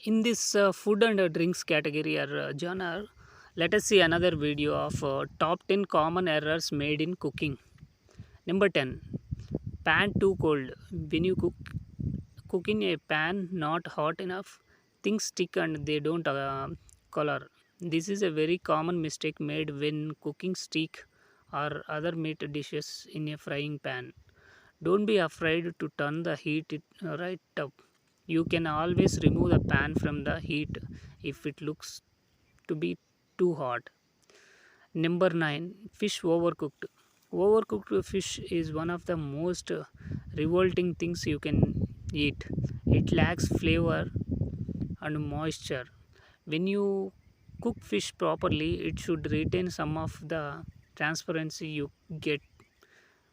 In this food and drinks category or genre, let us see another video of top 10 common errors made in cooking. Number 10, pan too cold. When you cook in a pan not hot enough, things stick and they don't color. This is a very common mistake made when cooking steak or other meat dishes in a frying pan. Don't be afraid to turn the heat right up. You can always remove the pan from the heat if it looks to be too hot. Number 9, fish overcooked. Overcooked fish is one of the most revolting things you can eat. It lacks flavor and moisture. When you cook fish properly, it should retain some of the transparency you get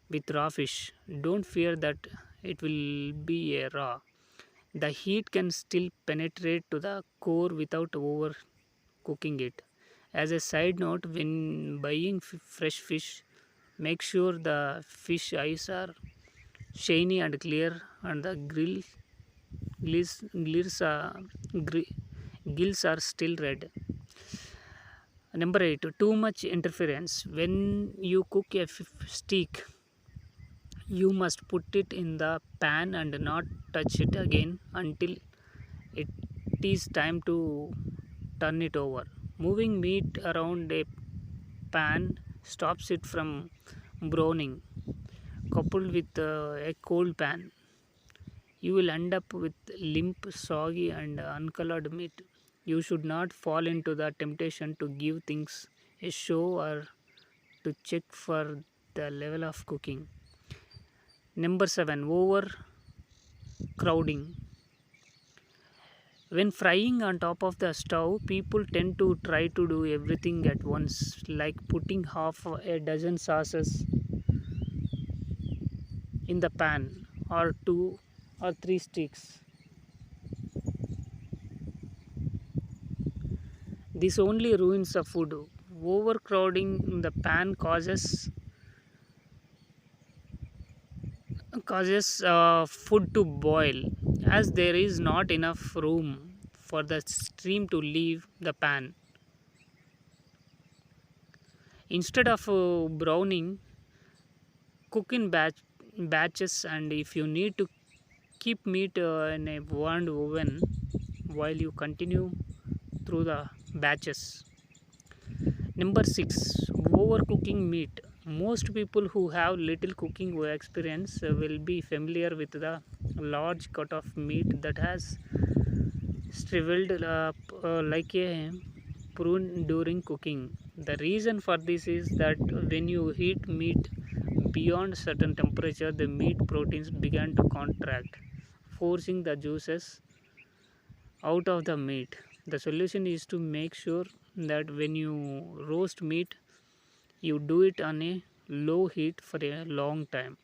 with raw fish. Don't fear that it will be a raw. The heat can still penetrate to the core without overcooking it. As a side note, when buying fresh fish, make sure the fish eyes are shiny and clear and the gills, gills, gri- gills are still red. Number 8, too much interference. When you cook a steak, you must put it in the pan and not touch it again until it is time to turn it over. Moving meat around a pan stops it from browning. Coupled with a cold pan, you will end up with limp, soggy, and uncolored meat. You should not fall into the temptation to give things a show or to check for the level of cooking. Number 7, overcrowding. When frying on top of the stove, people tend to try to do everything at once, like putting half a dozen sauces in the pan or two or three sticks. This only ruins the food. Overcrowding in the pan causes food to boil, as there is not enough room for the steam to leave the pan. Instead of browning, cook in batches, and if you need to keep meat in a warmed oven while you continue through the batches. Number 6, overcooking meat. Most people who have little cooking experience will be familiar with the large cut of meat that has shriveled up like a prune during cooking. The reason for this is that when you heat meat beyond certain temperature, the meat proteins begin to contract, forcing the juices out of the meat. The solution is to make sure that when you roast meat, you do it on a low heat for a long time.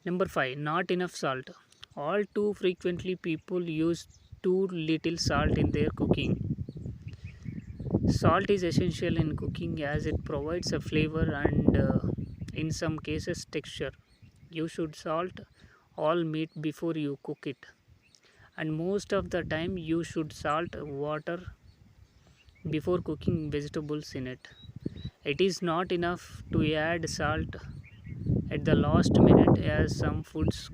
Number 5, not enough salt. All too frequently, people use too little salt in their cooking. Salt is essential in cooking as it provides a flavor and, in some cases, texture. You should salt all meat before you cook it, and most of the time, you should salt water before cooking vegetables in it. It is not enough to add salt at the last minute, as some foods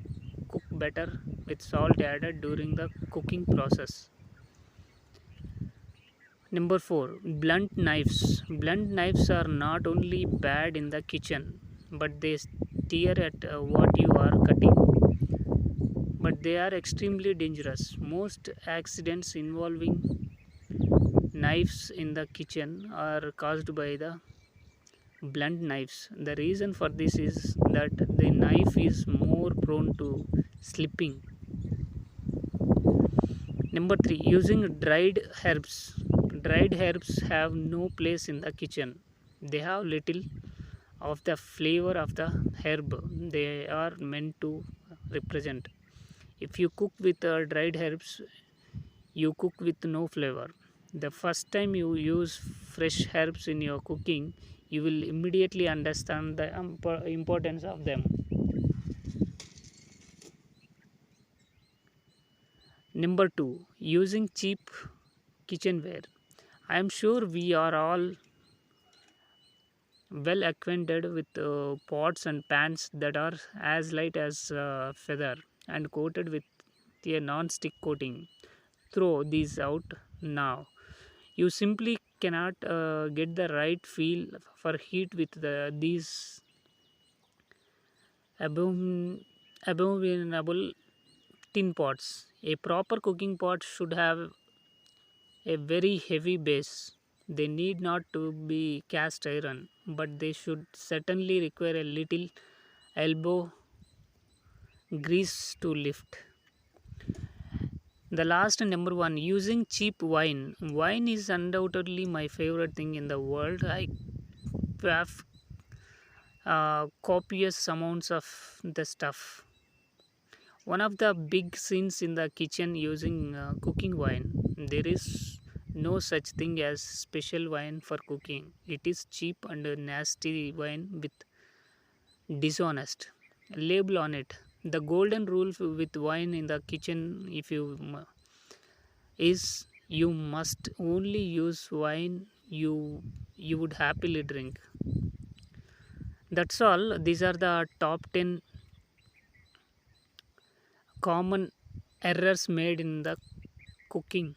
cook better with salt added during the cooking process. Number 4, blunt knives. Blunt knives are not only bad in the kitchen, but they tear at what you are cutting. But they are extremely dangerous. Most accidents involving knives in the kitchen are caused by the blunt knives. The reason for this is that the knife is more prone to slipping. Number 3, using dried herbs. Dried herbs have no place in the kitchen. They have little of the flavor of the herb they are meant to represent. If you cook with dried herbs, you cook with no flavor. The first time you use fresh herbs in your cooking, you will immediately understand the importance of them. Number 2, using cheap kitchenware. I am sure we are all well acquainted with pots and pans that are as light as feather and coated with a non-stick coating. Throw these out now. You simply cannot get the right feel for heat with these abominable tin pots. A proper cooking pot should have a very heavy base. They need not to be cast iron, but they should certainly require a little elbow grease to lift. The last and number 1, using cheap wine. Wine is undoubtedly my favorite thing in the world. I have copious amounts of the stuff. One of the big sins in the kitchen using cooking wine. There is no such thing as special wine for cooking. It is cheap and nasty wine with dishonest label on it. The golden rule with wine in the kitchen, if you is you must only use wine you would happily drink. That's all. These are the top 10 common errors made in the cooking.